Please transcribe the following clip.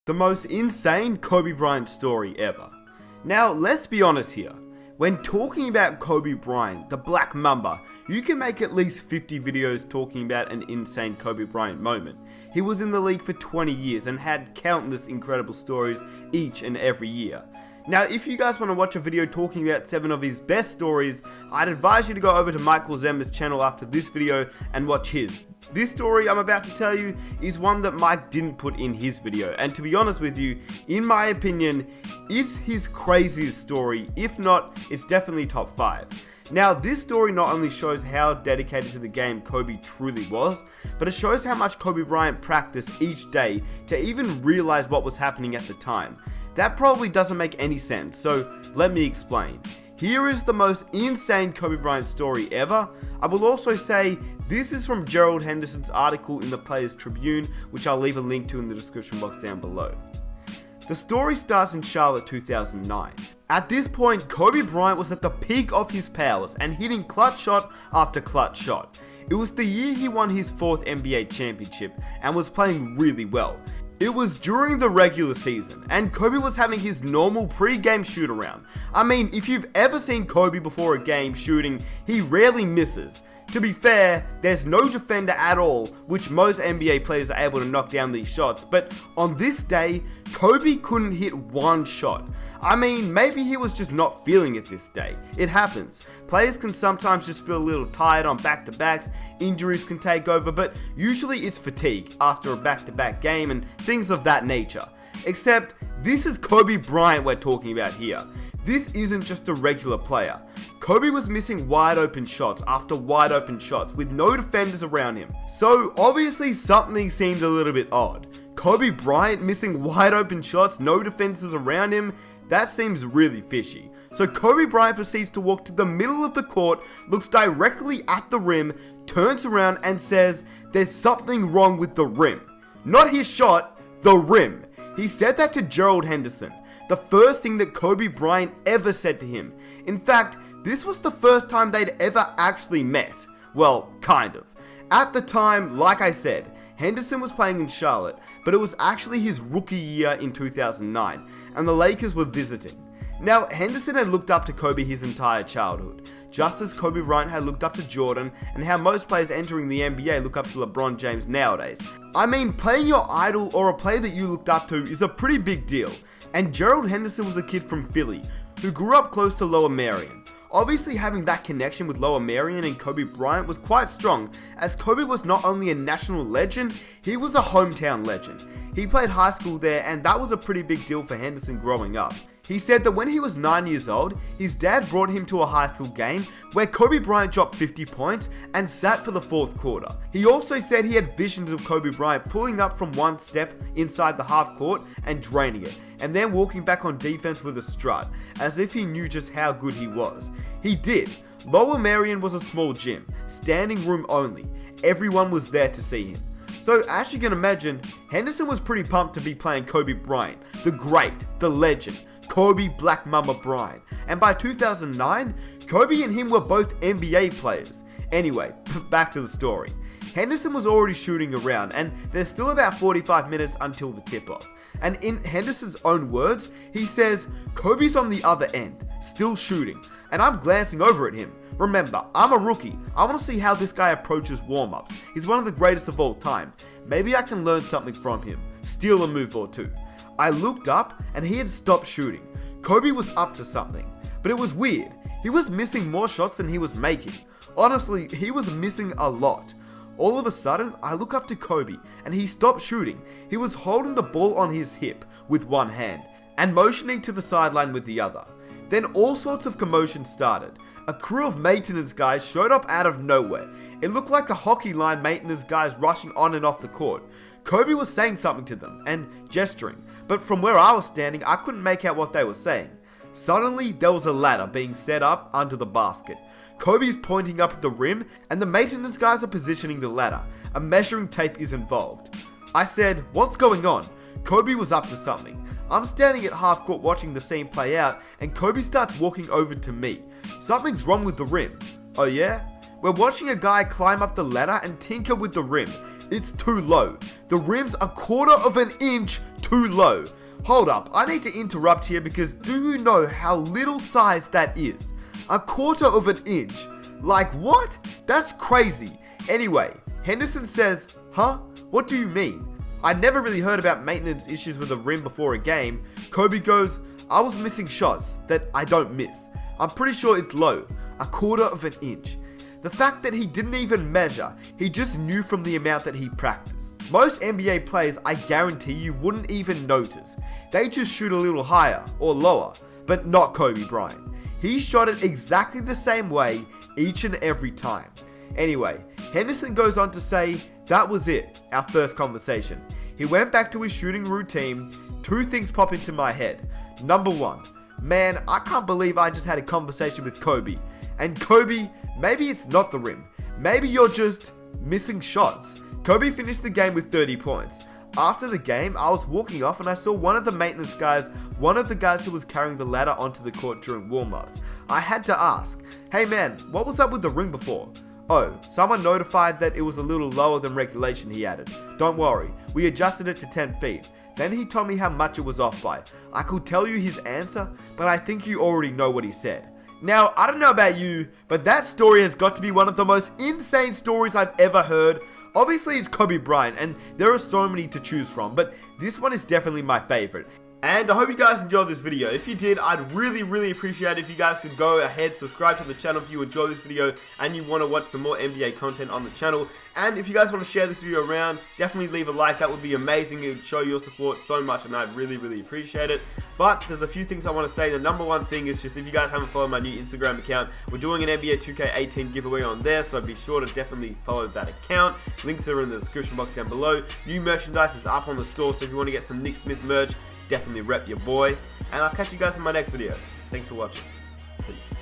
The most insane Kobe Bryant story ever. Now, let's be honest here. When talking about Kobe Bryant, the Black Mamba, you can make at least 50 videos talking about an insane Kobe Bryant moment. He was in the league for 20 years and had countless incredible stories each and every year. Now, if you guys want to watch a video talking about 7 of his best stories, I'd advise you to go over to Michael Zemmer's channel after this video and watch his. This story I'm about to tell you is one that Mike didn't put in his video, and to be honest with you, in my opinion, it's his craziest story. If not, it's definitely top 5. Now, this story not only shows how dedicated to the game Kobe truly was, but it shows how much Kobe Bryant practiced each day to even realize what was happening at the time. That probably doesn't make any sense, so let me explain. Here is the most insane Kobe Bryant story ever. I will also say this is from Gerald Henderson's article in the Players Tribune, which I'll leave a link to in the description box down below. The story starts in Charlotte 2009. At this point, Kobe Bryant was at the peak of his powers and hitting clutch shot after clutch shot. It was the year he won his 4th NBA championship and was playing really well. It was during the regular season, and Kobe was having his normal pre-game shoot around. I mean, if you've ever seen Kobe before a game shooting, he rarely misses. To be fair, there's no defender at all, which most NBA players are able to knock down these shots, but on this day, Kobe couldn't hit one shot. I mean, maybe he was just not feeling it this day. It happens. Players can sometimes just feel a little tired on back-to-backs, injuries can take over, but usually it's fatigue after a back-to-back game and things of that nature. Except, this is Kobe Bryant we're talking about here. This isn't just a regular player. Kobe was missing wide open shots after wide open shots with no defenders around him. So obviously something seemed a little bit odd. Kobe Bryant missing wide open shots, no defenders around him, that seems really fishy. So Kobe Bryant proceeds to walk to the middle of the court, looks directly at the rim, turns around and says, "There's something wrong with the rim." Not his shot, the rim. He said that to Gerald Henderson. The first thing that Kobe Bryant ever said to him. In fact, this was the first time they'd ever actually met. Well, kind of. At the time, like I said, Henderson was playing in Charlotte, but it was actually his rookie year in 2009, and the Lakers were visiting. Now, Henderson had looked up to Kobe his entire childhood, just as Kobe Bryant had looked up to Jordan, and how most players entering the NBA look up to LeBron James nowadays. I mean, playing your idol or a player that you looked up to is a pretty big deal, and Gerald Henderson was a kid from Philly, who grew up close to Lower Merion. Obviously, having that connection with Lower Merion and Kobe Bryant was quite strong, as Kobe was not only a national legend, he was a hometown legend. He played high school there, and that was a pretty big deal for Henderson growing up. He said that when he was 9 years old, his dad brought him to a high school game where Kobe Bryant dropped 50 points and sat for the 4th quarter. He also said he had visions of Kobe Bryant pulling up from one step inside the half court and draining it, and then walking back on defense with a strut, as if he knew just how good he was. He did. Lower Merion was a small gym, standing room only. Everyone was there to see him. So as you can imagine, Henderson was pretty pumped to be playing Kobe Bryant, the great, the legend, Kobe Black Mamba Bryant. And by 2009, Kobe and him were both NBA players. Anyway, back to the story. Henderson was already shooting around, and there's still about 45 minutes until the tip-off. And in Henderson's own words, he says, "Kobe's on the other end, still shooting, and I'm glancing over at him. Remember, I'm a rookie. I want to see how this guy approaches warm-ups. He's one of the greatest of all time. Maybe I can learn something from him, steal a move or two." I looked up and he had stopped shooting. Kobe was up to something, but it was weird. He was missing more shots than he was making. Honestly, he was missing a lot. All of a sudden, I look up to Kobe and he stopped shooting. He was holding the ball on his hip with one hand and motioning to the sideline with the other. Then all sorts of commotion started. A crew of maintenance guys showed up out of nowhere. It looked like a hockey line maintenance guys rushing on and off the court. Kobe was saying something to them and gesturing, but from where I was standing, I couldn't make out what they were saying. Suddenly, there was a ladder being set up under the basket. Kobe's pointing up at the rim, and the maintenance guys are positioning the ladder. A measuring tape is involved. I said, "What's going on?" Kobe was up to something. I'm standing at half court watching the scene play out, and Kobe starts walking over to me. "Something's wrong with the rim." "Oh yeah?" "We're watching a guy climb up the ladder and tinker with the rim. it's too low. The rim's a quarter of an inch too low. Hold up, I need to interrupt here because do you know how little size that is? A quarter of an inch. Like what? That's crazy. Anyway, Henderson says, huh? What do you mean? I never really heard about maintenance issues with a rim before a game. Kobe goes, I was missing shots that I don't miss. I'm pretty sure it's low. A quarter of an inch. The fact that he didn't even measure, he just knew from the amount that he practiced. Most NBA players, I guarantee you, wouldn't even notice. They just shoot a little higher or lower, but not Kobe Bryant. He shot it exactly the same way each and every time. Anyway, Henderson goes on to say, that was it, our first conversation. He went back to his shooting routine. Two things pop into my head. Number one, man, I can't believe I just had a conversation with Kobe. And Kobe, maybe it's not the rim. Maybe you're just missing shots. Kobe finished the game with 30 points. After the game, I was walking off and I saw one of the maintenance guys, one of the guys who was carrying the ladder onto the court during warm-ups. I had to ask, hey man, what was up with the rim before? Oh, someone notified that it was a little lower than regulation, he added. Don't worry, we adjusted it to 10 feet. Then he told me how much it was off by. I could tell you his answer, but I think you already know what he said. Now, I don't know about you, but that story has got to be one of the most insane stories I've ever heard. Obviously, it's Kobe Bryant, and there are so many to choose from, but this one is definitely my favorite. And I hope you guys enjoyed this video. If you did, I'd really appreciate it if you guys could go ahead, subscribe to the channel if you enjoy this video and you want to watch some more NBA content on the channel. And if you guys want to share this video around, definitely leave a like. That would be amazing. It would show your support so much and I'd really appreciate it. But there's a few things I want to say. The number one thing is just if you guys haven't followed my new Instagram account, we're doing an NBA 2K18 giveaway on there, so be sure to definitely follow that account. Links are in the description box down below. New merchandise is up on the store, so if you want to get some Nick Smith merch, definitely rep your boy. And I'll catch you guys in my next video. Thanks for watching. Peace.